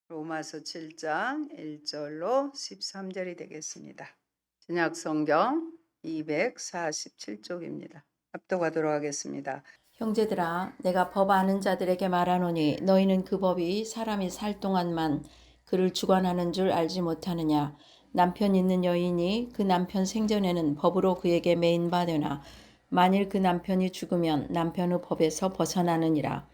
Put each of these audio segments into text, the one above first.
로마서 7장 1절로 13절이 되겠습니다. 신약 성경 247쪽입니다. 합독하도록 하겠습니다. 형제들아, 내가 법 아는 자들에게 말하노니 너희는 그 법이 사람이 살 동안만 그를 주관하는 줄 알지 못하느냐. 남편 있는 여인이 그 남편 생전에는 법으로 그에게 매인 바 되나 만일 그 남편이 죽으면 남편의 법에서 벗어나느니라.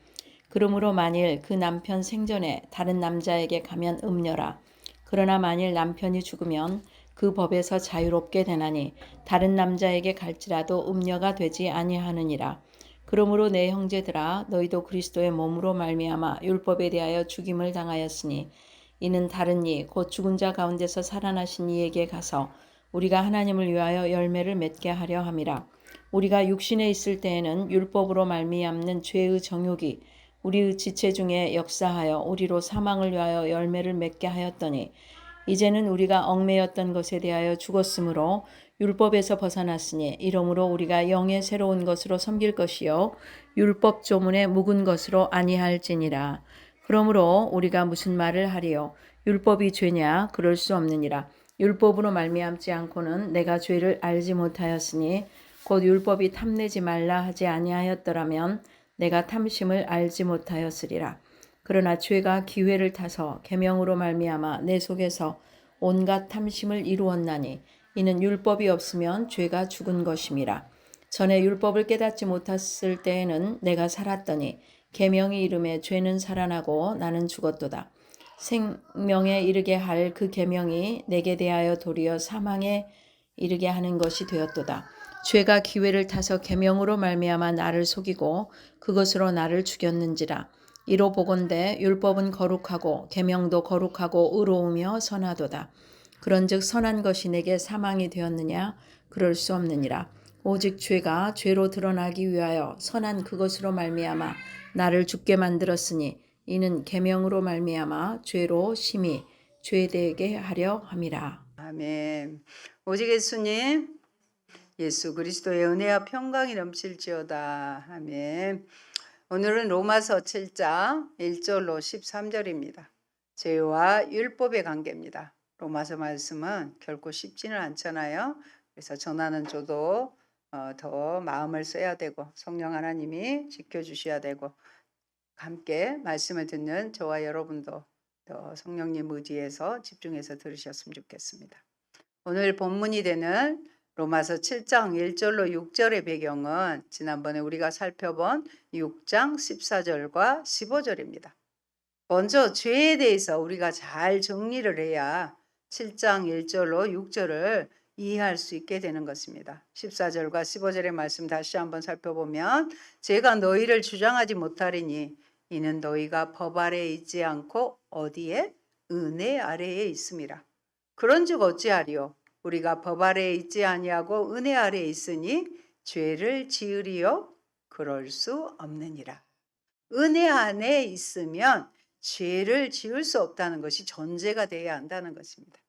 그러므로 만일 그 남편 생전에 다른 남자에게 가면 음녀라. 그러나 만일 남편이 죽으면 그 법에서 자유롭게 되나니 다른 남자에게 갈지라도 음녀가 되지 아니하느니라. 그러므로 내 형제들아, 너희도 그리스도의 몸으로 말미암아 율법에 대하여 죽임을 당하였으니 이는 다른 이 곧 죽은 자 가운데서 살아나신 이에게 가서 우리가 하나님을 위하여 열매를 맺게 하려 함이라. 우리가 육신에 있을 때에는 율법으로 말미암는 죄의 정욕이 우리의 지체 중에 역사하여 우리로 사망을 위하여 열매를 맺게 하였더니 이제는 우리가 얽매였던 것에 대하여 죽었으므로 율법에서 벗어났으니 이러므로 우리가 영의 새로운 것으로 섬길 것이요 율법 조문에 묵은 것으로 아니할지니라. 그러므로 우리가 무슨 말을 하리요? 율법이 죄냐? 그럴 수 없느니라. 율법으로 말미암지 않고는 내가 죄를 알지 못하였으니 곧 율법이 탐내지 말라 하지 아니하였더라면 내가 탐심을 알지 못하였으리라. 그러나 죄가 기회를 타서 계명으로 말미암아 내 속에서 온갖 탐심을 이루었나니 이는 율법이 없으면 죄가 죽은 것임이라. 전에 율법을 깨닫지 못했을 때에는 내가 살았더니 계명이 이름에 죄는 살아나고 나는 죽었도다. 생명에 이르게 할 그 계명이 내게 대하여 도리어 사망에 이르게 하는 것이 되었도다. 죄가 기회를 타서 계명으로 말미암아 나를 속이고 그것으로 나를 죽였는지라. 이로 보건대 율법은 거룩하고 계명도 거룩하고 의로우며 선하도다. 그런즉 선한 것이 내게 사망이 되었느냐? 그럴 수 없느니라. 오직 죄가 죄로 드러나기 위하여 선한 그것으로 말미암아 나를 죽게 만들었으니 이는 계명으로 말미암아 죄로 심히 죄되게 하려 함이라. 아멘. 오직 예수님, 예수 그리스도의 은혜와 평강이 넘칠지어다. 아멘. 오늘은 로마서 7장 1절로 13절입니다. 죄와 율법의 관계입니다. 로마서 말씀은 결코 쉽지는 않잖아요. 그래서 전하는 저도 더 마음을 써야 되고 성령 하나님이 지켜주셔야 되고 함께 말씀을 듣는 저와 여러분도 더 성령님 의지해서 집중해서 들으셨으면 좋겠습니다. 오늘 본문이 되는 로마서 7장 1절로 6절의 배경은 지난번에 우리가 살펴본 6장 14절과 15절입니다. 먼저 죄에 대해서 우리가 잘 정리를 해야 7장 1절로 6절을 이해할 수 있게 되는 것입니다. 14절과 15절의 말씀 다시 한번 살펴보면 제가 너희를 주장하지 못하리니 이는 너희가 법 아래에 있지 않고 어디에? 은혜 아래에 있음이라. 그런즉 어찌하리요? 우리가 법 아래에 있지 아니하고 은혜 아래에 있으니 죄를 지으리요? 그럴 수 없느니라. 은혜 안에 있으면 죄를 지을 수 없다는 것이 전제가 되어야 한다는 것입니다.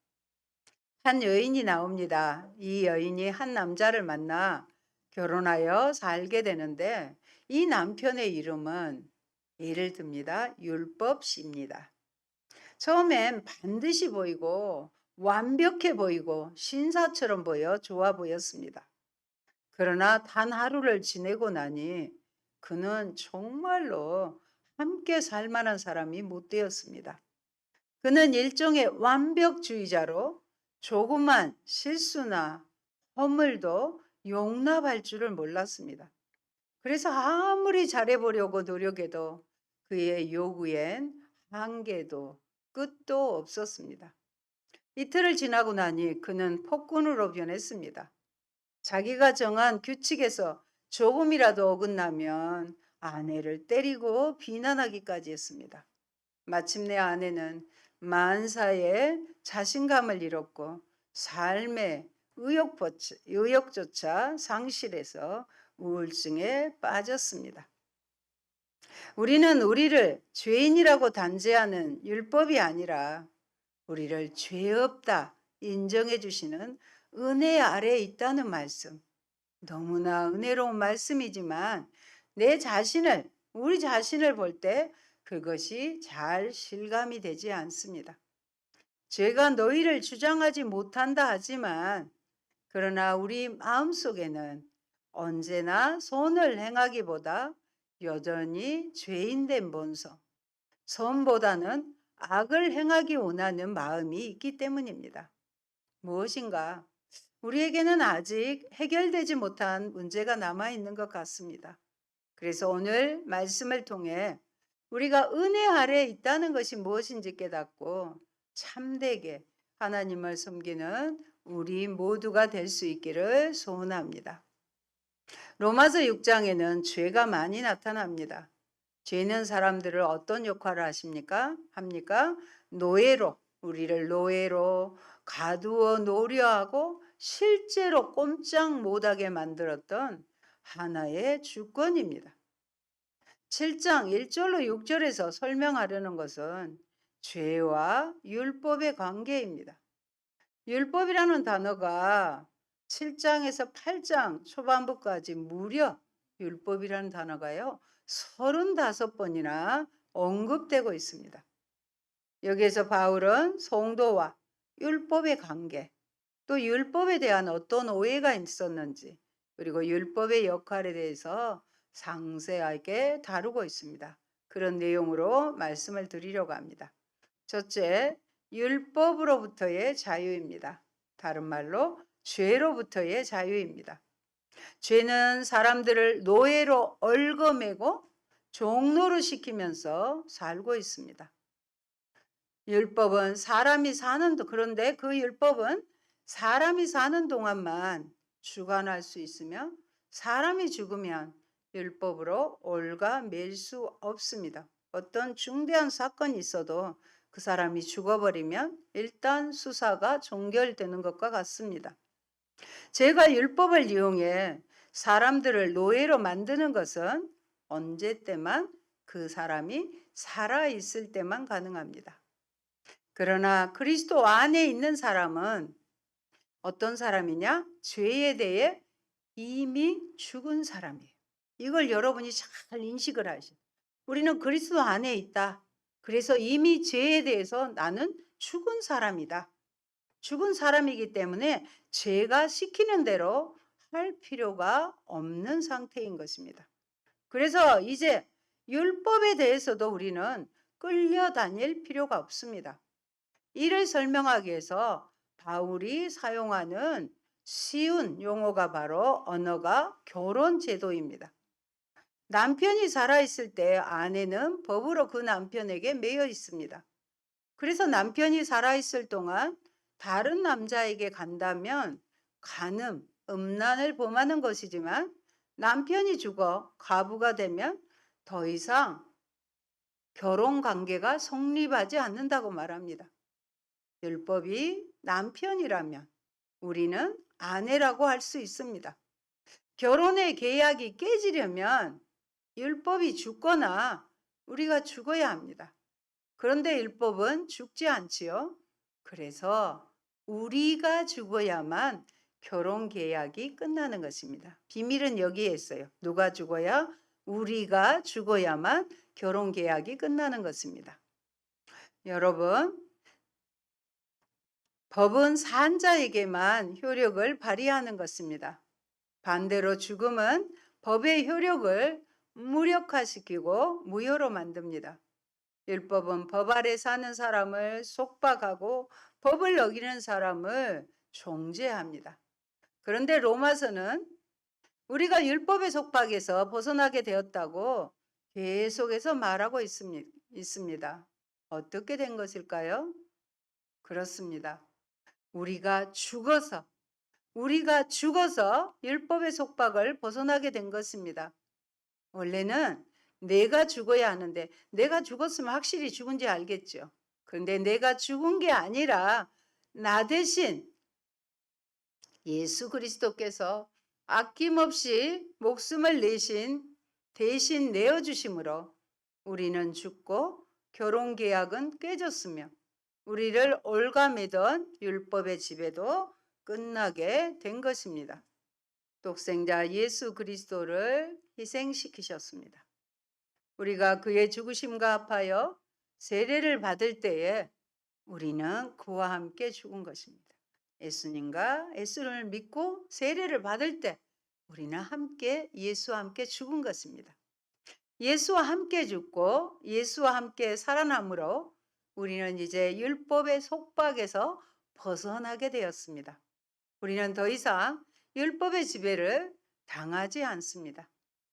한 여인이 나옵니다. 이 여인이 한 남자를 만나 결혼하여 살게 되는데 이 남편의 이름은 예를 듭니다. 율법씨입니다. 처음엔 반드시 보이고 완벽해 보이고 신사처럼 보여 좋아 보였습니다. 그러나 단 하루를 지내고 나니 그는 정말로 함께 살 만한 사람이 못 되었습니다. 그는 일종의 완벽주의자로 조그만 실수나 허물도 용납할 줄을 몰랐습니다. 그래서 아무리 잘해보려고 노력해도 그의 요구엔 한계도 끝도 없었습니다. 이틀을 지나고 나니 그는 폭군으로 변했습니다. 자기가 정한 규칙에서 조금이라도 어긋나면 아내를 때리고 비난하기까지 했습니다. 마침내 아내는 만사에 자신감을 잃었고 삶의 의욕조차 상실해서 우울증에 빠졌습니다. 우리는 우리를 죄인이라고 단죄하는 율법이 아니라 우리를 죄 없다 인정해 주시는 은혜 아래에 있다는 말씀. 너무나 은혜로운 말씀이지만 우리 자신을 볼 때 그것이 잘 실감이 되지 않습니다. 죄가 너희를 주장하지 못한다 하지만 그러나 우리 마음속에는 언제나 선을 행하기보다 여전히 죄인된 본성, 선보다는 악을 행하기 원하는 마음이 있기 때문입니다. 무엇인가? 우리에게는 아직 해결되지 못한 문제가 남아 있는 것 같습니다. 그래서 오늘 말씀을 통해 우리가 은혜 아래에 있다는 것이 무엇인지 깨닫고 참되게 하나님을 섬기는 우리 모두가 될 수 있기를 소원합니다. 로마서 6장에는 죄가 많이 나타납니다. 죄는 사람들을 어떤 역할을 합니까? 노예로, 우리를 노예로 가두어 놓으려 하고 실제로 꼼짝 못하게 만들었던 하나의 주권입니다. 7장 1절로 6절에서 설명하려는 것은 죄와 율법의 관계입니다. 율법이라는 단어가 7장에서 8장 초반부까지 무려 율법이라는 단어가요 35번이나 언급되고 있습니다. 여기에서 바울은 성도와 율법의 관계, 또 율법에 대한 어떤 오해가 있었는지, 그리고 율법의 역할에 대해서 상세하게 다루고 있습니다. 그런 내용으로 말씀을 드리려고 합니다. 첫째, 율법으로부터의 자유입니다. 다른 말로 죄로부터의 자유입니다. 죄는 사람들을 노예로 얽어매고 종노릇 시키면서 살고 있습니다. 율법은 그런데 그 율법은 사람이 사는 동안만 주관할 수 있으며 사람이 죽으면 율법으로 얽어맬 수 없습니다. 어떤 중대한 사건이 있어도 그 사람이 죽어버리면 일단 수사가 종결되는 것과 같습니다. 제가 율법을 이용해 사람들을 노예로 만드는 것은 언제 때만 그 사람이 살아있을 때만 가능합니다. 그러나 그리스도 안에 있는 사람은 어떤 사람이냐? 죄에 대해 이미 죽은 사람이에요. 이걸 여러분이 잘 인식을 하셔요. 우리는 그리스도 안에 있다. 그래서 이미 죄에 대해서 나는 죽은 사람이다. 죽은 사람이기 때문에 죄가 시키는 대로 할 필요가 없는 상태인 것입니다. 그래서 이제 율법에 대해서도 우리는 끌려다닐 필요가 없습니다. 이를 설명하기 위해서 바울이 사용하는 쉬운 용어가 바로 언어가 결혼 제도입니다. 남편이 살아있을 때 아내는 법으로 그 남편에게 매여 있습니다. 그래서 남편이 살아있을 동안 다른 남자에게 간다면 간음, 음란을 범하는 것이지만 남편이 죽어 과부가 되면 더 이상 결혼 관계가 성립하지 않는다고 말합니다. 율법이 남편이라면 우리는 아내라고 할 수 있습니다. 결혼의 계약이 깨지려면 율법이 죽거나 우리가 죽어야 합니다. 그런데 율법은 죽지 않지요. 그래서 우리가 죽어야만 결혼 계약이 끝나는 것입니다. 비밀은 여기에 있어요. 누가 죽어야? 우리가 죽어야만 결혼 계약이 끝나는 것입니다. 여러분, 법은 산 자에게만 효력을 발휘하는 것입니다. 반대로 죽음은 법의 효력을 무력화시키고 무효로 만듭니다. 율법은 법 아래 사는 사람을 속박하고 법을 어기는 사람을 정죄합니다. 그런데 로마서는 우리가 율법의 속박에서 벗어나게 되었다고 계속해서 말하고 있습니다. 어떻게 된 것일까요? 그렇습니다. 우리가 죽어서 율법의 속박을 벗어나게 된 것입니다. 원래는 내가 죽어야 하는데 내가 죽었으면 확실히 죽은지 알겠죠. 그런데 내가 죽은 게 아니라 나 대신 예수 그리스도께서 아낌없이 목숨을 대신 내어주심으로 우리는 죽고 결혼 계약은 깨졌으며 우리를 올가매던 율법의 지배도 끝나게 된 것입니다. 독생자 예수 그리스도를 희생시키셨습니다. 우리가 그의 죽으심과 합하여 세례를 받을 때에 우리는 그와 함께 죽은 것입니다. 예수를 믿고 세례를 받을 때 우리는 함께 예수와 함께 죽은 것입니다. 예수와 함께 죽고 예수와 함께 살아남으로 우리는 이제 율법의 속박에서 벗어나게 되었습니다. 우리는 더 이상 율법의 지배를 당하지 않습니다.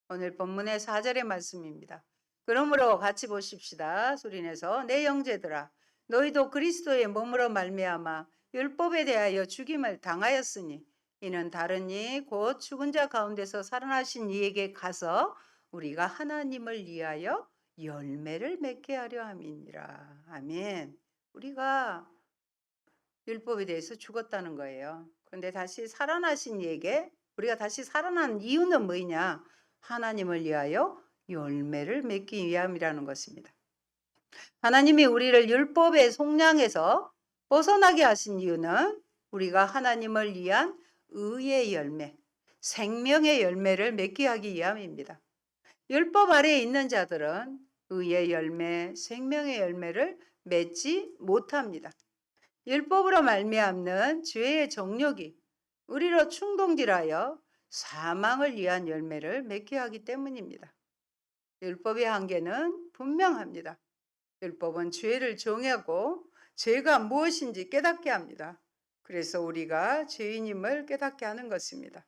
오늘 본문의 4절의 말씀입니다. 그러므로 같이 보십시다. 소리내서 내 형제들아 너희도 그리스도의 몸으로 말미암아 율법에 대하여 죽임을 당하였으니 이는 다른 이 곧 죽은 자 가운데서 살아나신 이에게 가서 우리가 하나님을 위하여 열매를 맺게 하려 함이니라. 아멘. 우리가 율법에 대해서 죽었다는 거예요. 그런데 다시 살아나신 이에게 우리가 다시 살아난 이유는 뭐냐? 하나님을 위하여 열매를 맺기 위함이라는 것입니다. 하나님이 우리를 율법의 속량에서 벗어나게 하신 이유는 우리가 하나님을 위한 의의 열매, 생명의 열매를 맺게 하기 위함입니다. 율법 아래에 있는 자들은 의의 열매, 생명의 열매를 맺지 못합니다. 율법으로 말미암는 죄의 정욕이 우리로 충동질하여 사망을 위한 열매를 맺게 하기 때문입니다. 율법의 한계는 분명합니다. 율법은 죄를 정하고 죄가 무엇인지 깨닫게 합니다. 그래서 우리가 죄인임을 깨닫게 하는 것입니다.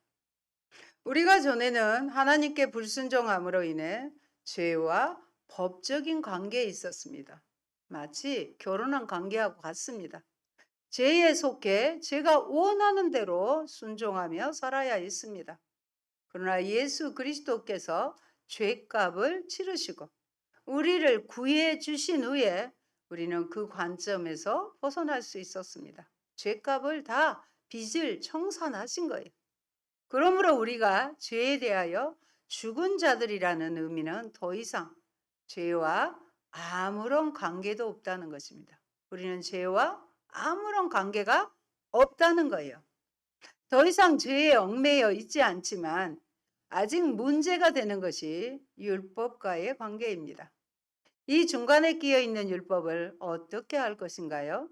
우리가 전에는 하나님께 불순종함으로 인해 죄와 법적인 관계에 있었습니다. 마치 결혼한 관계하고 같습니다. 죄에 속해 제가 원하는 대로 순종하며 살아야 했습니다. 그러나 예수 그리스도께서 죄값을 치르시고 우리를 구해 주신 후에 우리는 그 관점에서 벗어날 수 있었습니다. 죄값을 다 빚을 청산하신 거예요. 그러므로 우리가 죄에 대하여 죽은 자들이라는 의미는 더 이상 죄와 아무런 관계도 없다는 것입니다. 우리는 죄와 아무런 관계가 없다는 거예요. 더 이상 죄에 얽매여 있지 않지만 아직 문제가 되는 것이 율법과의 관계입니다. 이 중간에 끼어 있는 율법을 어떻게 할 것인가요?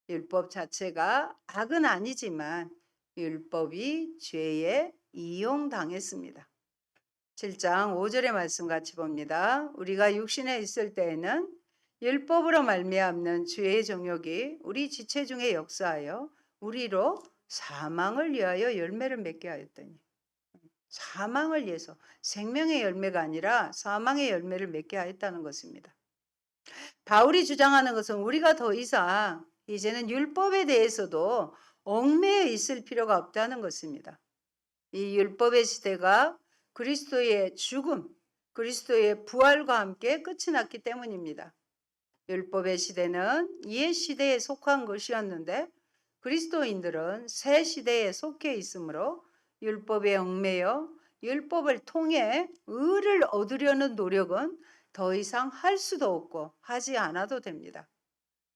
율법 자체가 악은 아니지만 율법이 죄에 이용당했습니다. 7장 5절의 말씀 같이 봅니다. 우리가 육신에 있을 때에는 율법으로 말미암는 죄의 정욕이 우리 지체 중에 역사하여 우리로 사망을 위하여 열매를 맺게 하였더니 사망을 위해서 생명의 열매가 아니라 사망의 열매를 맺게 하였다는 것입니다. 바울이 주장하는 것은 우리가 더 이상 이제는 율법에 대해서도 얽매여 있을 필요가 없다는 것입니다. 이 율법의 시대가 그리스도의 죽음, 그리스도의 부활과 함께 끝이 났기 때문입니다. 율법의 시대는 옛 시대에 속한 것이었는데 그리스도인들은 새 시대에 속해 있으므로 율법에 얽매여 율법을 통해 의를 얻으려는 노력은 더 이상 할 수도 없고 하지 않아도 됩니다.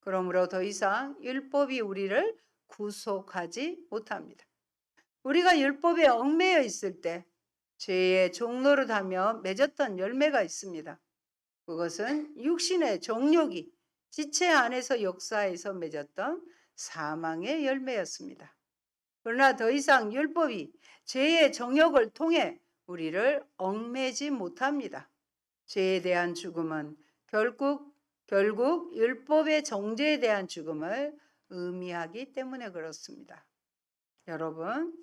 그러므로 더 이상 율법이 우리를 구속하지 못합니다. 우리가 율법에 얽매여 있을 때 죄의 종노릇하며 맺었던 열매가 있습니다. 그것은 육신의 정욕이 지체 안에서 역사에서 맺었던 사망의 열매였습니다. 그러나 더 이상 율법이 죄의 정욕을 통해 우리를 얽매지 못합니다. 죄에 대한 죽음은 결국 율법의 정죄에 대한 죽음을 의미하기 때문에 그렇습니다. 여러분,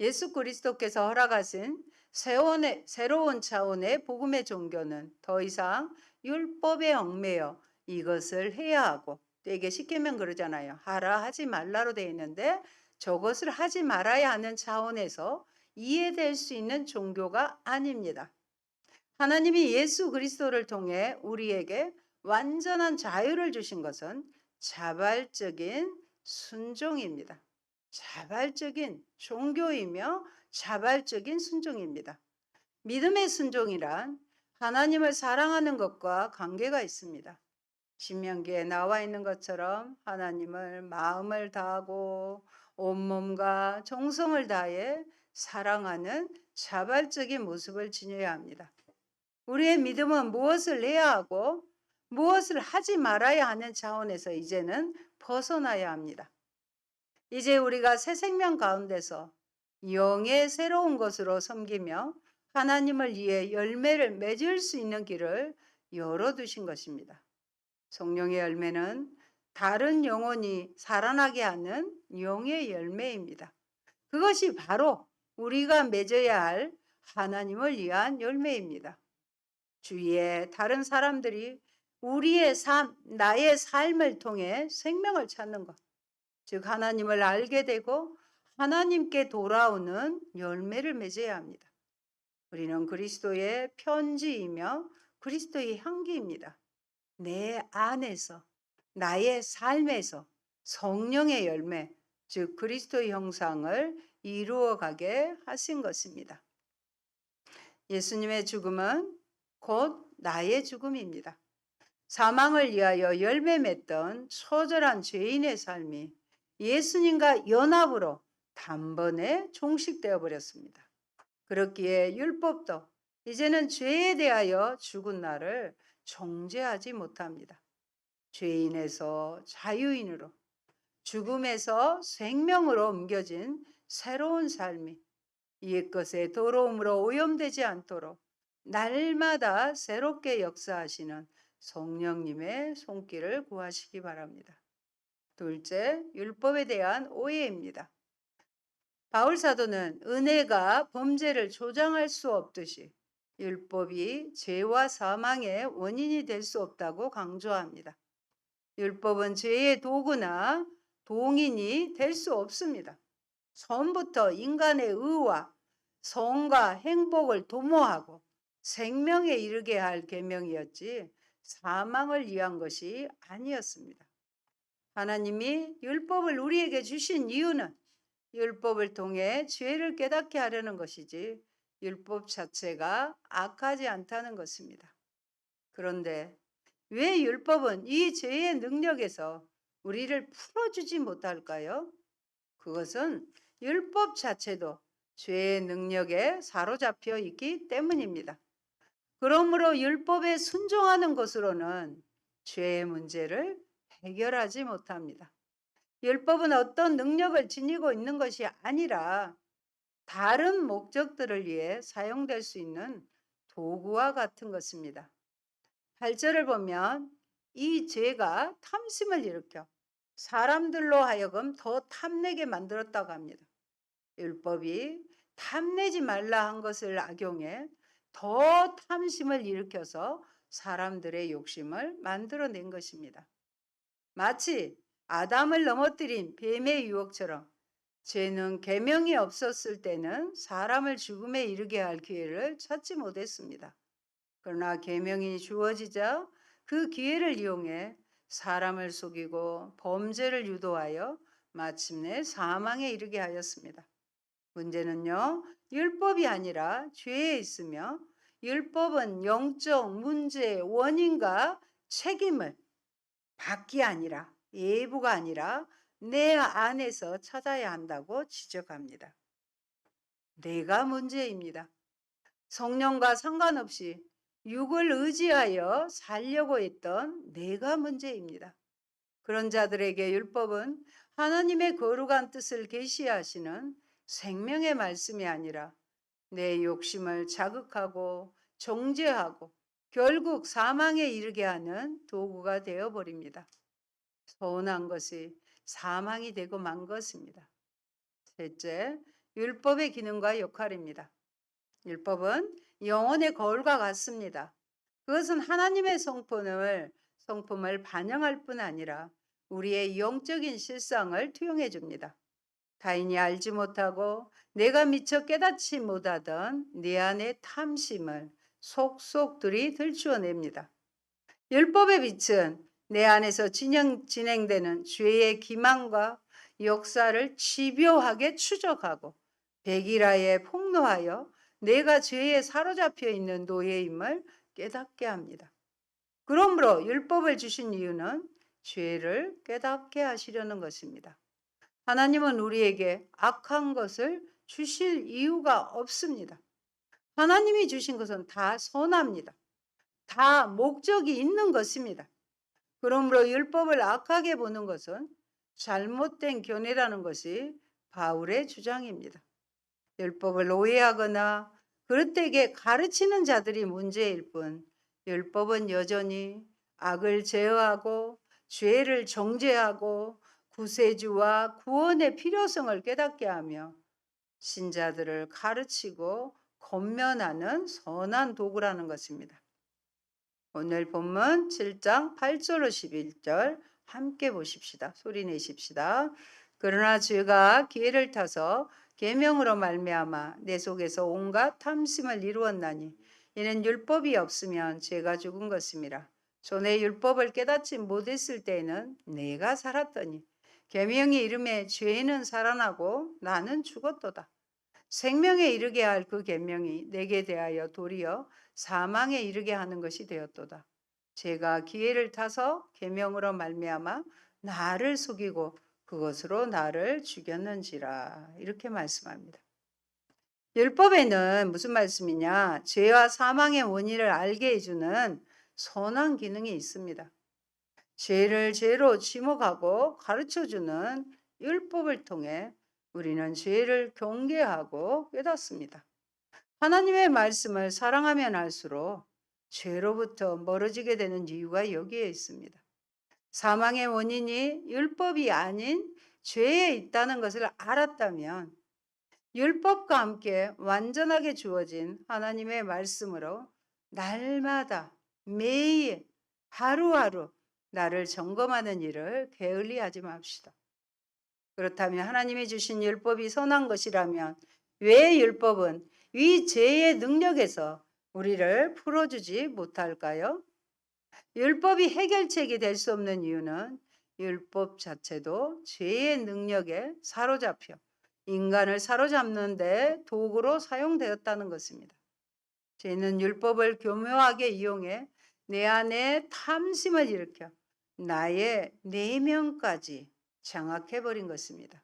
예수 그리스도께서 허락하신 새로운 차원의 복음의 종교는 더 이상 율법에 얽매여 이것을 해야 하고 되게 쉽게면 그러잖아요. 하라 하지 말라로 되어 있는데 저것을 하지 말아야 하는 차원에서 이해될 수 있는 종교가 아닙니다. 하나님이 예수 그리스도를 통해 우리에게 완전한 자유를 주신 것은 자발적인 순종입니다. 자발적인 종교이며 자발적인 순종입니다. 믿음의 순종이란 하나님을 사랑하는 것과 관계가 있습니다. 신명기에 나와 있는 것처럼 하나님을 마음을 다하고 온몸과 정성을 다해 사랑하는 자발적인 모습을 지녀야 합니다. 우리의 믿음은 무엇을 해야 하고 무엇을 하지 말아야 하는 차원에서 이제는 벗어나야 합니다. 이제 우리가 새 생명 가운데서 영의 새로운 것으로 섬기며 하나님을 위해 열매를 맺을 수 있는 길을 열어두신 것입니다. 성령의 열매는 다른 영혼이 살아나게 하는 영의 열매입니다. 그것이 바로 우리가 맺어야 할 하나님을 위한 열매입니다. 주위에 다른 사람들이 우리의 삶, 나의 삶을 통해 생명을 찾는 것, 즉 하나님을 알게 되고 하나님께 돌아오는 열매를 맺어야 합니다. 우리는 그리스도의 편지이며 그리스도의 향기입니다. 내 안에서, 나의 삶에서 성령의 열매, 즉 그리스도의 형상을 이루어가게 하신 것입니다. 예수님의 죽음은 곧 나의 죽음입니다. 사망을 위하여 열매 맺던 처절한 죄인의 삶이 예수님과 연합으로 단번에 종식되어 버렸습니다. 그렇기에 율법도 이제는 죄에 대하여 죽은 나를 정죄하지 못합니다. 죄인에서 자유인으로, 죽음에서 생명으로 옮겨진 새로운 삶이 옛것의 더러움으로 오염되지 않도록 날마다 새롭게 역사하시는 성령님의 손길을 구하시기 바랍니다. 둘째, 율법에 대한 오해입니다. 바울 사도는 은혜가 범죄를 조장할 수 없듯이 율법이 죄와 사망의 원인이 될 수 없다고 강조합니다. 율법은 죄의 도구나 동인이 될 수 없습니다. 처음부터 인간의 의와 성과 행복을 도모하고 생명에 이르게 할 계명이었지 사망을 위한 것이 아니었습니다. 하나님이 율법을 우리에게 주신 이유는 율법을 통해 죄를 깨닫게 하려는 것이지 율법 자체가 악하지 않다는 것입니다. 그런데 왜 율법은 이 죄의 능력에서 우리를 풀어주지 못할까요? 그것은 율법 자체도 죄의 능력에 사로잡혀 있기 때문입니다. 그러므로 율법에 순종하는 것으로는 죄의 문제를 해결하지 못합니다. 율법은 어떤 능력을 지니고 있는 것이 아니라 다른 목적들을 위해 사용될 수 있는 도구와 같은 것입니다. 8절을 보면 이 죄가 탐심을 일으켜 사람들로 하여금 더 탐내게 만들었다고 합니다. 율법이 탐내지 말라 한 것을 악용해 더 탐심을 일으켜서 사람들의 욕심을 만들어낸 것입니다. 마치 아담을 넘어뜨린 뱀의 유혹처럼 죄는 계명이 없었을 때는 사람을 죽음에 이르게 할 기회를 찾지 못했습니다. 그러나 계명이 주어지자 그 기회를 이용해 사람을 속이고 범죄를 유도하여 마침내 사망에 이르게 하였습니다. 문제는요, 율법이 아니라 죄에 있으며 율법은 영적 문제의 원인과 책임을 밖이 아니라 예부가 아니라 내 안에서 찾아야 한다고 지적합니다. 내가 문제입니다. 성령과 상관없이 육을 의지하여 살려고 했던 내가 문제입니다. 그런 자들에게 율법은 하나님의 거룩한 뜻을 계시하시는 생명의 말씀이 아니라 내 욕심을 자극하고 정죄하고 결국 사망에 이르게 하는 도구가 되어버립니다. 서운한 것이 사망이 되고 만 것입니다. 셋째, 율법의 기능과 역할입니다. 율법은 영혼의 거울과 같습니다. 그것은 하나님의 성품을 반영할 뿐 아니라 우리의 영적인 실상을 투영해 줍니다. 타인이 알지 못하고 내가 미처 깨닫지 못하던 내 안의 탐심을 속속들이 들추어냅니다. 율법의 빛은 내 안에서 진행되는 죄의 기만과 역사를 집요하게 추적하고 백일하에 폭로하여 내가 죄에 사로잡혀 있는 노예임을 깨닫게 합니다. 그러므로 율법을 주신 이유는 죄를 깨닫게 하시려는 것입니다. 하나님은 우리에게 악한 것을 주실 이유가 없습니다. 하나님이 주신 것은 다 선합니다. 다 목적이 있는 것입니다. 그러므로 율법을 악하게 보는 것은 잘못된 견해라는 것이 바울의 주장입니다. 율법을 오해하거나 그릇되게 가르치는 자들이 문제일 뿐, 율법은 여전히 악을 제어하고 죄를 정죄하고 구세주와 구원의 필요성을 깨닫게 하며 신자들을 가르치고 권면하는 선한 도구라는 것입니다. 오늘 본문 7장 8절로 11절 함께 보십시다. 소리 내십시다. 그러나 죄가 기회를 타서 계명으로 말미암아 내 속에서 온갖 탐심을 이루었나니 이는 율법이 없으면 죄가 죽은 것임이라. 전에 율법을 깨닫지 못했을 때에는 내가 살았더니 계명이 이름에 죄는 살아나고 나는 죽었도다. 생명에 이르게 할 그 계명이 내게 대하여 도리어 사망에 이르게 하는 것이 되었도다. 제가 기회를 타서 계명으로 말미암아 나를 속이고 그것으로 나를 죽였는지라. 이렇게 말씀합니다. 율법에는 무슨 말씀이냐? 죄와 사망의 원인을 알게 해주는 선한 기능이 있습니다. 죄를 죄로 지목하고 가르쳐주는 율법을 통해 우리는 죄를 경계하고 깨닫습니다. 하나님의 말씀을 사랑하면 할수록 죄로부터 멀어지게 되는 이유가 여기에 있습니다. 사망의 원인이 율법이 아닌 죄에 있다는 것을 알았다면 율법과 함께 완전하게 주어진 하나님의 말씀으로 날마다 매일 하루하루 나를 점검하는 일을 게을리하지 맙시다. 그렇다면 하나님이 주신 율법이 선한 것이라면 왜 율법은 이 죄의 능력에서 우리를 풀어주지 못할까요? 율법이 해결책이 될 수 없는 이유는 율법 자체도 죄의 능력에 사로잡혀 인간을 사로잡는데 도구로 사용되었다는 것입니다. 죄는 율법을 교묘하게 이용해 내 안에 탐심을 일으켜 나의 내면까지 장악해버린 것입니다.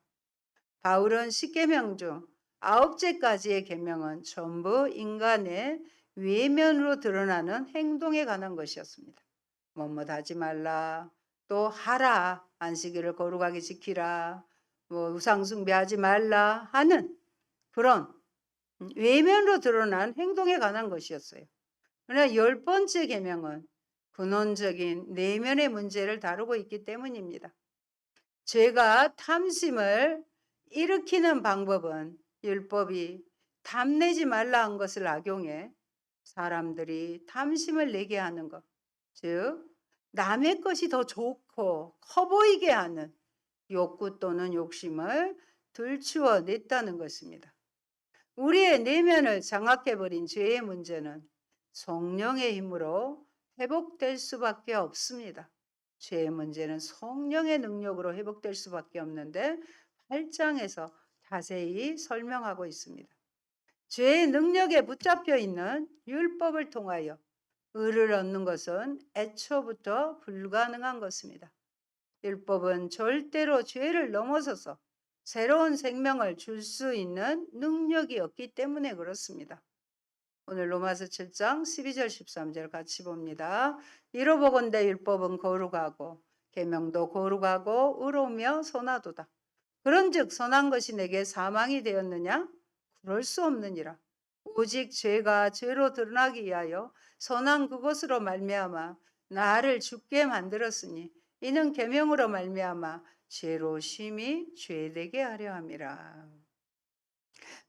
바울은 10계명 중 9제까지의 계명은 전부 인간의 외면으로 드러나는 행동에 관한 것이었습니다. 뭐뭐 하지 말라, 또 하라, 안식일을 거룩하게 지키라, 우상 숭배하지 말라 하는 그런 외면으로 드러난 행동에 관한 것이었어요. 그러나 10번째 계명은 근원적인 내면의 문제를 다루고 있기 때문입니다. 죄가 탐심을 일으키는 방법은 율법이 탐내지 말라 한 것을 악용해 사람들이 탐심을 내게 하는 것, 즉 남의 것이 더 좋고 커 보이게 하는 욕구 또는 욕심을 들추어 냈다는 것입니다. 우리의 내면을 장악해버린 죄의 문제는 성령의 힘으로 회복될 수밖에 없습니다. 죄의 문제는 성령의 능력으로 회복될 수밖에 없는데 8장에서 자세히 설명하고 있습니다. 죄의 능력에 붙잡혀 있는 율법을 통하여 의를 얻는 것은 애초부터 불가능한 것입니다. 율법은 절대로 죄를 넘어서서 새로운 생명을 줄 수 있는 능력이 없기 때문에 그렇습니다. 오늘 로마서 7장 12절 13절 같이 봅니다. 이로보건대 율법은 거룩하고 계명도 거룩하고 의로우며 선하도다. 그런즉 선한 것이 내게 사망이 되었느냐? 그럴 수 없느니라. 오직 죄가 죄로 드러나기 위하여 선한 그것으로 말미암아 나를 죽게 만들었으니 이는 계명으로 말미암아 죄로 심히 죄되게 하려 함이라.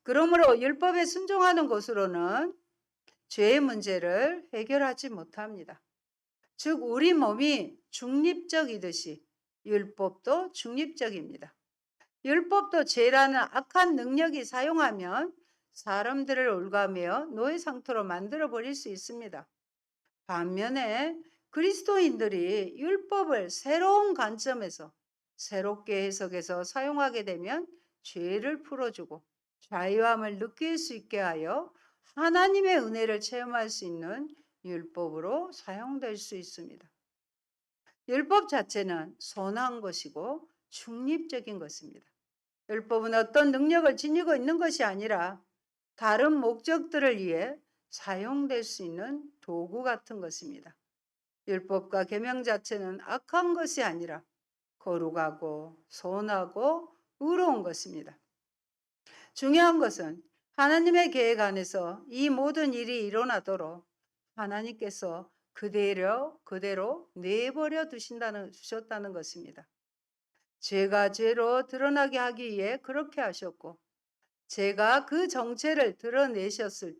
그러므로 율법에 순종하는 것으로는 죄의 문제를 해결하지 못합니다. 즉 우리 몸이 중립적이듯이 율법도 중립적입니다. 율법도 죄라는 악한 능력이 사용하면 사람들을 올가매어 노예 상태로 만들어 버릴 수 있습니다. 반면에 그리스도인들이 율법을 새로운 관점에서 새롭게 해석해서 사용하게 되면 죄를 풀어주고 자유함을 느낄 수 있게 하여 하나님의 은혜를 체험할 수 있는 율법으로 사용될 수 있습니다. 율법 자체는 선한 것이고 중립적인 것입니다. 율법은 어떤 능력을 지니고 있는 것이 아니라 다른 목적들을 위해 사용될 수 있는 도구 같은 것입니다. 율법과 계명 자체는 악한 것이 아니라 거룩하고 선하고 의로운 것입니다. 중요한 것은 하나님의 계획 안에서 이 모든 일이 일어나도록 하나님께서 그대로 내버려 주셨다는 것입니다. 죄가 죄로 드러나게 하기 위해 그렇게 하셨고, 죄가 그 정체를 드러내었을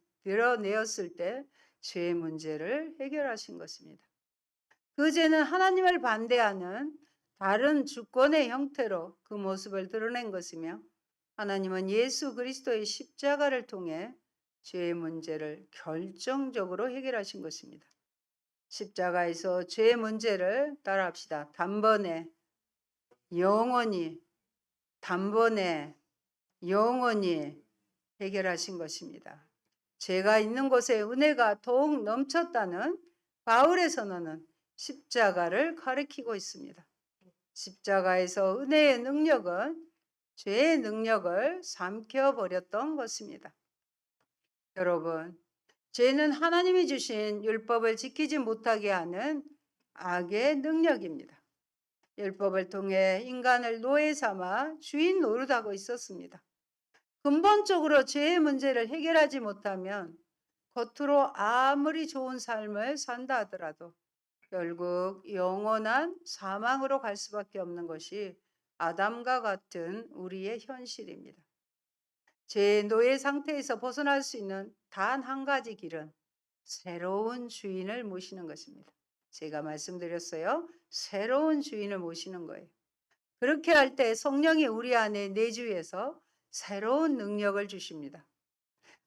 때 죄의 문제를 해결하신 것입니다. 그 죄는 하나님을 반대하는 다른 주권의 형태로 그 모습을 드러낸 것이며, 하나님은 예수 그리스도의 십자가를 통해 죄의 문제를 결정적으로 해결하신 것입니다. 십자가에서 죄의 문제를 따라합시다. 단번에, 영원히, 단번에, 영원히 해결하신 것입니다. 죄가 있는 곳에 은혜가 더욱 넘쳤다는 바울의 선언은 십자가를 가리키고 있습니다. 십자가에서 은혜의 능력은 죄의 능력을 삼켜버렸던 것입니다. 여러분, 죄는 하나님이 주신 율법을 지키지 못하게 하는 악의 능력입니다. 율법을 통해 인간을 노예 삼아 주인 노릇하고 있었습니다. 근본적으로 죄의 문제를 해결하지 못하면 겉으로 아무리 좋은 삶을 산다 하더라도 결국 영원한 사망으로 갈 수밖에 없는 것이 아담과 같은 우리의 현실입니다. 죄의 노예 상태에서 벗어날 수 있는 단 한 가지 길은 새로운 주인을 모시는 것입니다. 제가 말씀드렸어요. 새로운 주인을 모시는 거예요. 그렇게 할 때 성령이 우리 안에 내주해서 새로운 능력을 주십니다.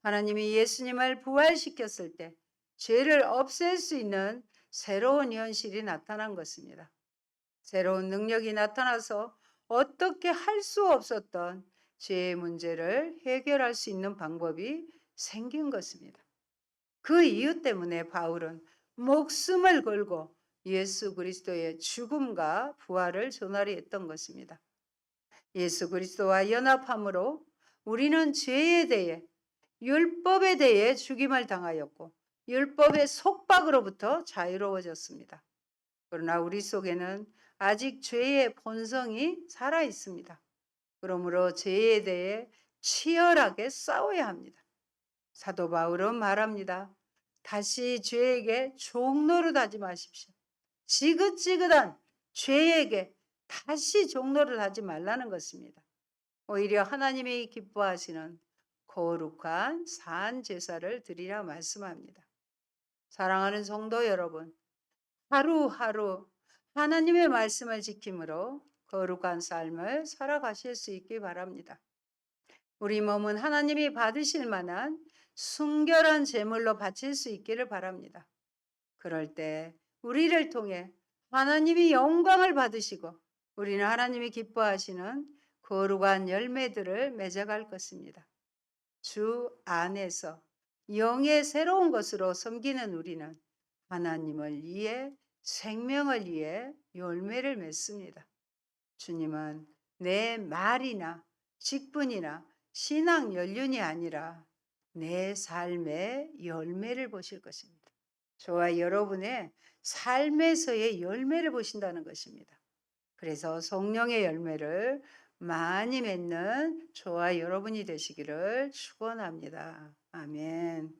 하나님이 예수님을 부활시켰을 때 죄를 없앨 수 있는 새로운 현실이 나타난 것입니다. 새로운 능력이 나타나서 어떻게 할 수 없었던 죄의 문제를 해결할 수 있는 방법이 생긴 것입니다. 그 이유 때문에 바울은 목숨을 걸고 예수 그리스도의 죽음과 부활을 전하려 했던 것입니다. 예수 그리스도와 연합함으로 우리는 죄에 대해, 율법에 대해 죽임을 당하였고 율법의 속박으로부터 자유로워졌습니다. 그러나 우리 속에는 아직 죄의 본성이 살아 있습니다. 그러므로 죄에 대해 치열하게 싸워야 합니다. 사도 바울은 말합니다. 다시 죄에게 종노릇하지 마십시오. 지긋지긋한 죄에게 다시 종노릇하지 말라는 것입니다. 오히려 하나님이 기뻐하시는 거룩한 산 제사를 드리라 말씀합니다. 사랑하는 성도 여러분, 하루하루 하나님의 말씀을 지킴으로 거룩한 삶을 살아가실 수 있기 바랍니다. 우리 몸은 하나님이 받으실 만한 순결한 제물로 바칠 수 있기를 바랍니다. 그럴 때 우리를 통해 하나님이 영광을 받으시고 우리는 하나님이 기뻐하시는 거룩한 열매들을 맺어갈 것입니다. 주 안에서 영의 새로운 것으로 섬기는 우리는 하나님을 위해, 생명을 위해 열매를 맺습니다. 주님은 내 말이나 직분이나 신앙 연륜이 아니라 내 삶의 열매를 보실 것입니다. 저와 여러분의 삶에서의 열매를 보신다는 것입니다. 그래서 성령의 열매를 많이 맺는 저와 여러분이 되시기를 축원합니다. 아멘.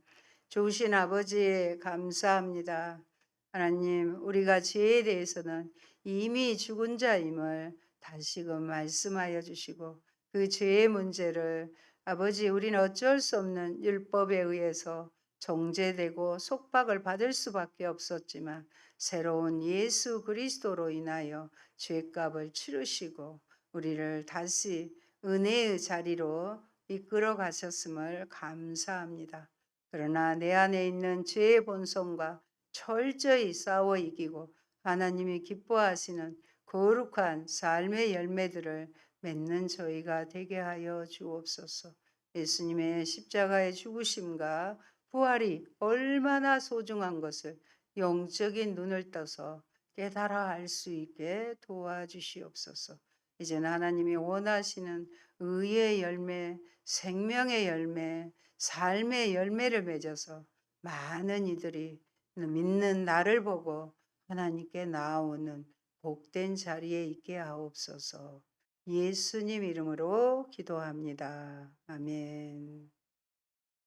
좋으신 아버지 감사합니다. 하나님, 우리가 죄에 대해서는 이미 죽은 자임을 다시금 말씀하여 주시고 그 죄의 문제를 아버지 우리는 어쩔 수 없는 율법에 의해서 정죄되고 속박을 받을 수밖에 없었지만 새로운 예수 그리스도로 인하여 죄값을 치르시고 우리를 다시 은혜의 자리로 이끌어 가셨음을 감사합니다. 그러나 내 안에 있는 죄의 본성과 철저히 싸워 이기고 하나님이 기뻐하시는 거룩한 삶의 열매들을 맺는 저희가 되게 하여 주옵소서. 예수님의 십자가의 죽으심과 부활이 얼마나 소중한 것을 영적인 눈을 떠서 깨달아 알 수 있게 도와주시옵소서. 이제는 하나님이 원하시는 의의 열매, 생명의 열매, 삶의 열매를 맺어서 많은 이들이 믿는 나를 보고 하나님께 나아오는 복된 자리에 있게 하옵소서. 예수님 이름으로 기도합니다. 아멘.